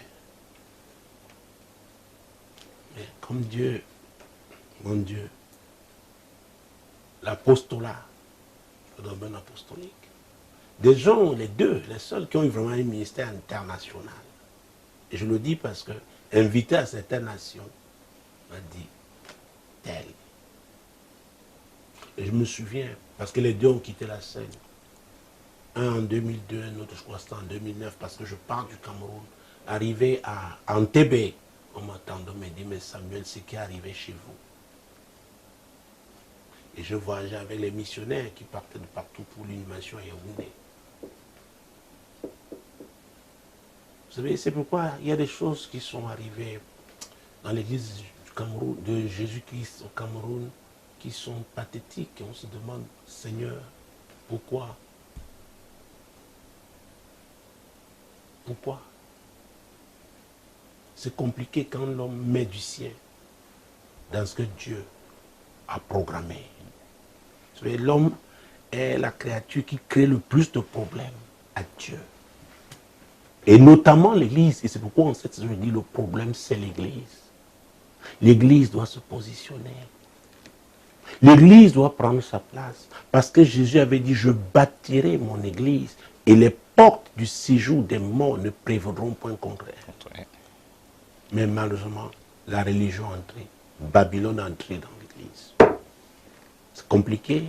Mais comme Dieu, mon Dieu, l'apostolat, le domaine apostolique, des gens, les deux, les seuls qui ont eu vraiment un ministère international. Et je le dis parce que, invité à certaines nations, m'a dit, tel. Et je me souviens, parce que les deux ont quitté la scène. Un en 2002, un autre, je crois, c'était en 2009, parce que je pars du Cameroun. Arrivé à Entebbe, on m'attendait, on m'a dit, mais Samuel, c'est qui est arrivé chez vous? Et je voyageais avec les missionnaires qui partaient de partout pour l'animation à Yaoundé. Vous savez, c'est pourquoi il y a des choses qui sont arrivées dans l'église du Cameroun, de Jésus-Christ au Cameroun, qui sont pathétiques. Et on se demande, Seigneur, pourquoi? Pourquoi? C'est compliqué quand l'homme met du sien dans ce que Dieu a programmé. Vous savez, l'homme est la créature qui crée le plus de problèmes à Dieu. Et notamment l'Église. Et c'est pourquoi en cette saison, je dis le problème, c'est l'Église. L'Église doit se positionner. L'Église doit prendre sa place. Parce que Jésus avait dit, je bâtirai mon Église et les portes du séjour des morts ne prévaudront point contre elle. Mais malheureusement, la religion est entrée. Babylone est entrée dans l'Église. C'est compliqué.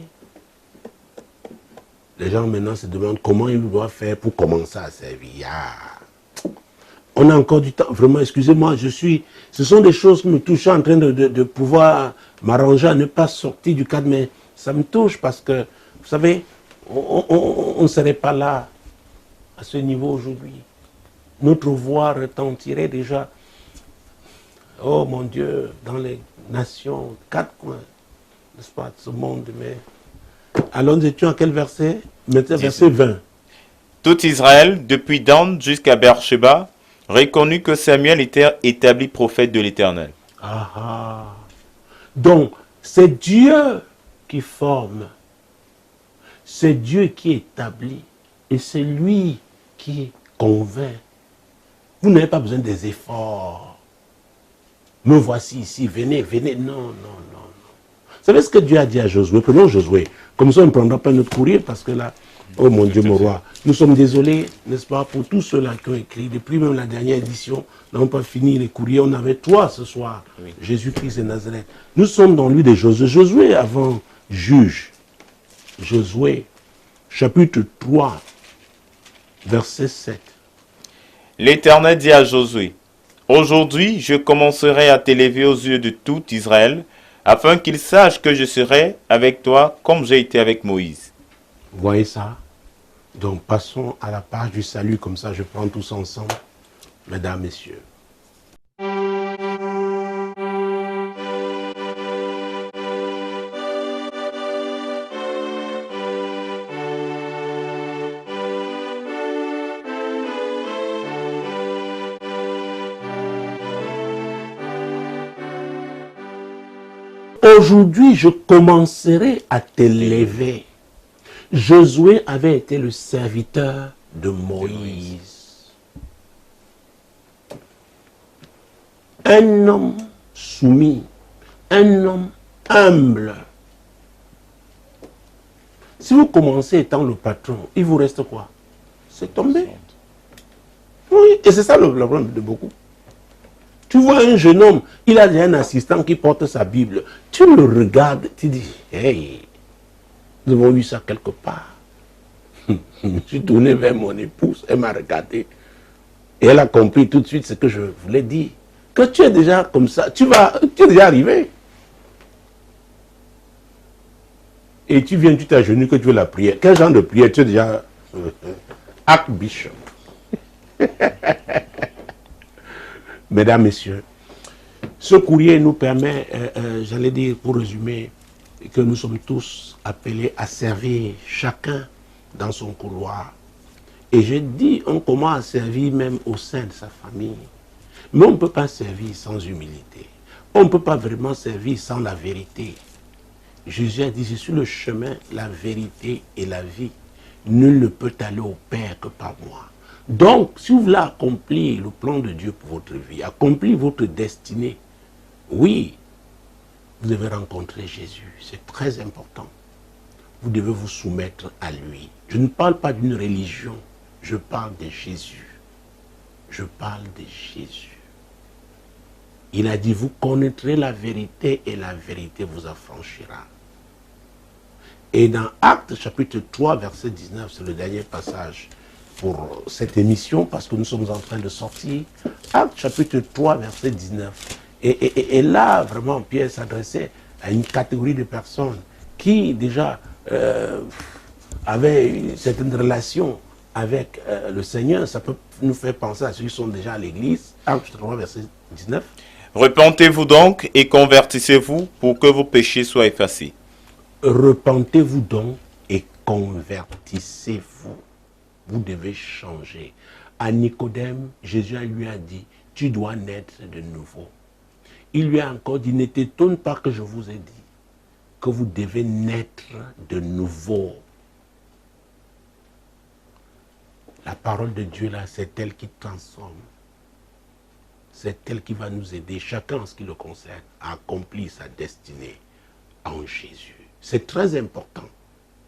Les gens maintenant se demandent comment ils doivent faire pour commencer à servir. On a encore du temps. Vraiment, excusez-moi, ce sont des choses qui me touchent. Je suis en train de pouvoir m'arranger à ne pas sortir du cadre, mais ça me touche parce que, vous savez, on ne serait pas là à ce niveau aujourd'hui. Notre voix retentirait déjà, oh mon Dieu, dans les nations, 4 coins, n'est-ce pas, de ce monde. Mais alors nous étions à quel verset? Maintenant, verset 20. Tout Israël, depuis Dan jusqu'à Beersheba, reconnut que Samuel était établi prophète de l'Éternel. Ah ah. Donc, c'est Dieu qui forme. C'est Dieu qui établit. Et c'est lui qui convainc. Vous n'avez pas besoin des efforts. Me voici ici, venez, venez. Non, non, non, non. Vous savez ce que Dieu a dit à Josué? Prenons Josué. Comme ça, on ne prendra pas notre courrier parce que là, oh mon Dieu, mon roi, nous sommes désolés, n'est-ce pas, pour tous ceux-là qui ont écrit. Depuis même la dernière édition, nous n'avons pas fini les courriers. On avait toi ce soir, oui. Jésus-Christ et Nazareth. Nous sommes dans lui de Josué. Josué avant juge. Josué, chapitre 3, verset 7. L'Éternel dit à Josué, Aujourd'hui, je commencerai à t'élever aux yeux de tout Israël, afin qu'ils sachent que je serai avec toi comme j'ai été avec Moïse. Vous voyez ça? Donc passons à la page du salut, comme ça je prends tous ensemble, mesdames, messieurs. Aujourd'hui, je commencerai à t'élever. Josué avait été le serviteur de Moïse. Un homme soumis, un homme humble. Si vous commencez étant le patron, il vous reste quoi? C'est tombé. Oui, et c'est ça le problème de beaucoup. Tu vois un jeune homme, il a déjà un assistant qui porte sa Bible. Tu le regardes, tu dis, hey, nous avons vu ça quelque part. Je suis tourné vers mon épouse, elle m'a regardé. Et elle a compris tout de suite ce que je voulais dire. Que tu es déjà comme ça, tu es déjà arrivé. Et tu viens, tu t'agenouilles que tu veux la prière. Quel genre de prière? Tu es déjà Archbishop. Mesdames, Messieurs, ce courrier nous permet, j'allais dire pour résumer, que nous sommes tous appelés à servir chacun dans son couloir. Et je dis, on commence à servir même au sein de sa famille. Mais on ne peut pas servir sans humilité. On ne peut pas vraiment servir sans la vérité. Jésus a dit, je suis le chemin, la vérité et la vie. Nul ne peut aller au Père que par moi. Donc, si vous voulez accomplir le plan de Dieu pour votre vie, accomplir votre destinée, oui, vous devez rencontrer Jésus. C'est très important. Vous devez vous soumettre à lui. Je ne parle pas d'une religion, je parle de Jésus. Je parle de Jésus. Il a dit, vous connaîtrez la vérité et la vérité vous affranchira. Et dans Actes chapitre 3, verset 19, c'est le dernier passage pour cette émission, parce que nous sommes en train de sortir. Actes chapitre 3, verset 19. Et là, vraiment, Pierre s'adressait à une catégorie de personnes qui, déjà, avaient une certaine relation avec le Seigneur. Ça peut nous faire penser à ceux qui sont déjà à l'église. Actes 3, verset 19. Repentez-vous donc et convertissez-vous pour que vos péchés soient effacés. Repentez-vous donc et convertissez-vous. Vous devez changer. À Nicodème, Jésus lui a dit, tu dois naître de nouveau. Il lui a encore dit, ne t'étonne pas que je vous ai dit que vous devez naître de nouveau. La parole de Dieu là, c'est elle qui transforme. C'est elle qui va nous aider, chacun en ce qui le concerne, à accomplir sa destinée en Jésus. C'est très important.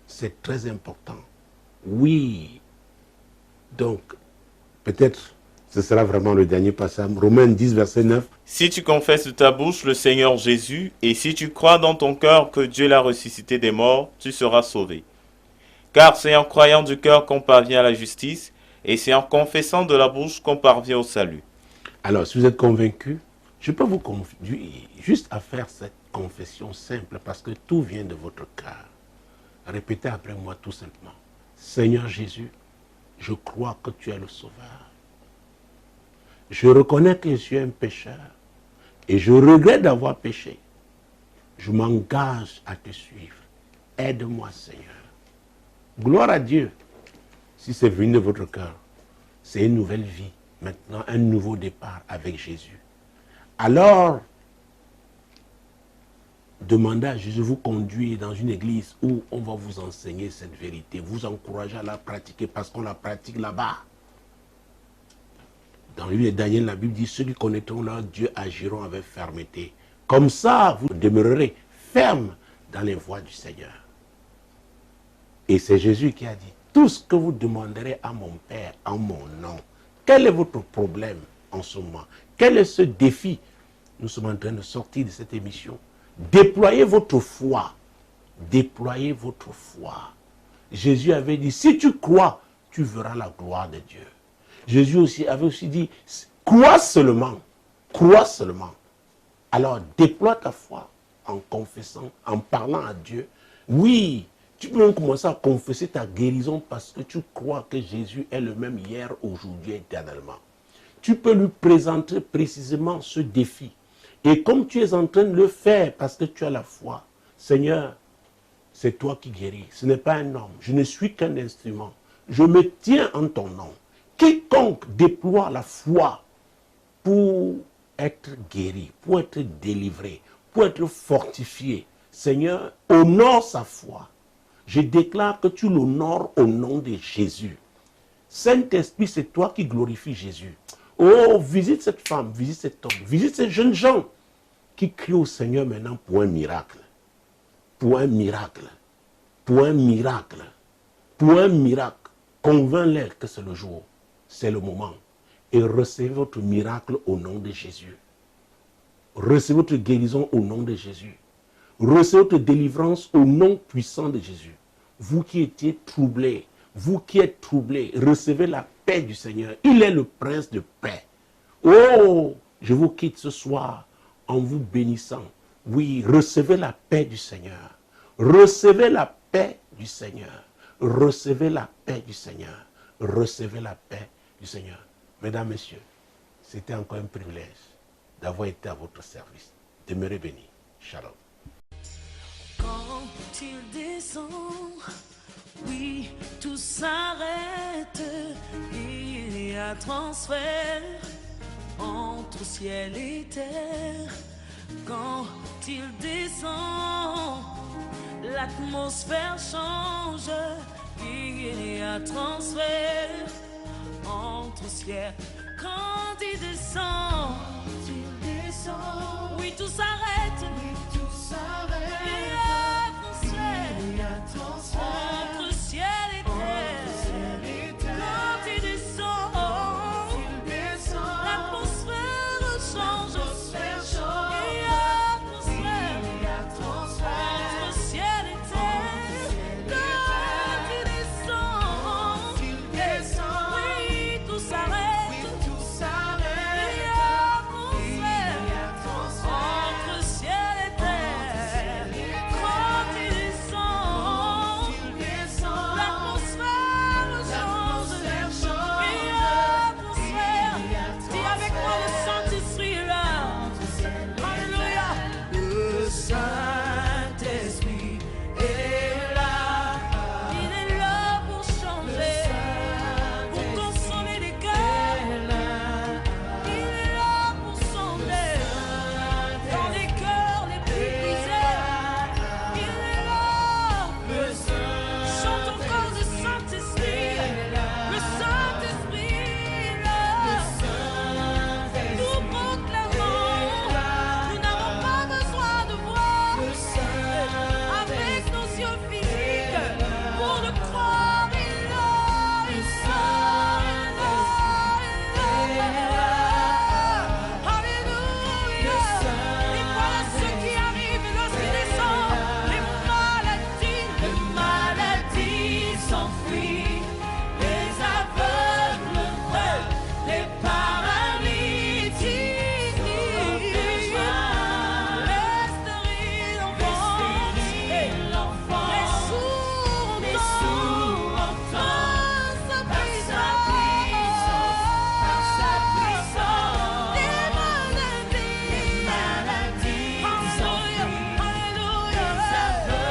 C'est très important. Oui. Donc, peut-être, ce sera vraiment le dernier passage. Romains 10, verset 9. Si tu confesses de ta bouche le Seigneur Jésus, et si tu crois dans ton cœur que Dieu l'a ressuscité des morts, tu seras sauvé. Car c'est en croyant du cœur qu'on parvient à la justice, et c'est en confessant de la bouche qu'on parvient au salut. Alors, si vous êtes convaincu, je peux vous conduire juste à faire cette confession simple, parce que tout vient de votre cœur. Répétez après moi tout simplement. Seigneur Jésus, je crois que tu es le Sauveur. Je reconnais que je suis un pécheur et je regrette d'avoir péché. Je m'engage à te suivre. Aide-moi, Seigneur. Gloire à Dieu. Si c'est venu de votre cœur, c'est une nouvelle vie. Maintenant, un nouveau départ avec Jésus. Alors, demandez à Jésus de vous conduire dans une église où on va vous enseigner cette vérité, vous encourager à la pratiquer parce qu'on la pratique là-bas. Dans le livre de Daniel, la Bible dit, ceux qui connaîtront leur Dieu agiront avec fermeté. Comme ça, vous demeurerez ferme dans les voies du Seigneur. Et c'est Jésus qui a dit, tout ce que vous demanderez à mon Père en mon nom, quel est votre problème en ce moment? Quel est ce défi? Nous sommes en train de sortir de cette émission. Déployez votre foi. Déployez votre foi. Jésus avait dit, si tu crois, tu verras la gloire de Dieu. Jésus avait aussi dit, crois seulement. crois seulement. Alors déploie ta foi en confessant, en parlant à Dieu. Oui, tu peux même commencer à confesser ta guérison parce que tu crois que Jésus est le même hier, aujourd'hui, éternellement. Tu peux lui présenter précisément ce défi. Et comme tu es en train de le faire parce que tu as la foi, Seigneur, c'est toi qui guéris. Ce n'est pas un homme. Je ne suis qu'un instrument. Je me tiens en ton nom. Quiconque déploie la foi pour être guéri, pour être délivré, pour être fortifié, Seigneur, honore sa foi. Je déclare que tu l'honores au nom de Jésus. Saint-Esprit, c'est toi qui glorifies Jésus. Oh, visite cette femme, visite cet homme, visite ces jeunes gens qui crient au Seigneur maintenant pour un miracle. Pour un miracle. Pour un miracle. Pour un miracle. Convainc-les que c'est le jour. C'est le moment. Et recevez votre miracle au nom de Jésus. Recevez votre guérison au nom de Jésus. Recevez votre délivrance au nom puissant de Jésus. Vous qui étiez troublés, vous qui êtes troublés, recevez la paix du Seigneur. Il est le prince de paix. Oh, je vous quitte ce soir en vous bénissant. Oui, recevez la paix du Seigneur. Recevez la paix du Seigneur. Recevez la paix du Seigneur. Recevez la paix du Seigneur. Mesdames, Messieurs, c'était encore un privilège d'avoir été à votre service. Demeurez bénis. Shalom. Quand il descend, oui, tout s'arrête. Il y a transfert entre ciel et terre. Quand il descend, l'atmosphère change. Il y a transfert entre ciel. Quand il descend, oui, tout s'arrête. Il y a transfert entre ciel et terre. Quand il descend, l'atmosphère change. Il y a transfert entre ciel et terre. Quand il descend, oui, tout s'arrête. Il y a transfert entre ciel et terre. Quand il descend, l'atmosphère change. Il y a transfert. Dis avec moi, le Saint-Esprit est là. Alléluia. Le Saint-Esprit est là. Il est là pour changer, pour consoler les cœurs. Il est là pour sonder dans les cœurs les plus brisés. Il est là. Chante encore le Saint-Esprit. Le Saint-Esprit est là. Nous proclamons. Nous n'avons pas besoin de voir avec nos yeux physiques pour le croire. Il est là. Il est là. Alléluia. Et voilà ce qui arrive lorsqu'il descend. Les maladies s'enfuient. Les aveugles veulent, les paralytiques. Les stériles enfants, les sourds entendent par sa puissance. Les maladies s'enfuient. Alléluia. Les aveugles voient,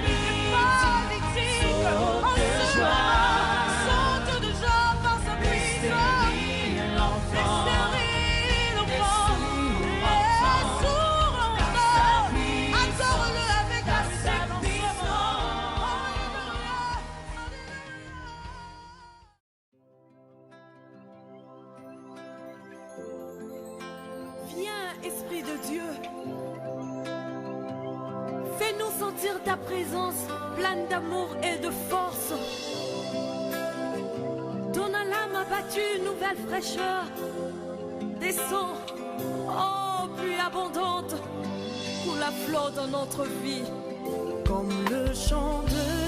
les paralytiques sautent de joie par sa puissance. Les stériles enfants, les sourds entendent. Adore-le avec la puissance. Viens, Esprit de Dieu. Fais-nous sentir ta présence pleine d'amour et de force. Donne à l'âme abattue une nouvelle fraîcheur. Descends, oh, pluie abondante, coule à flot dans notre vie. Comme le chant de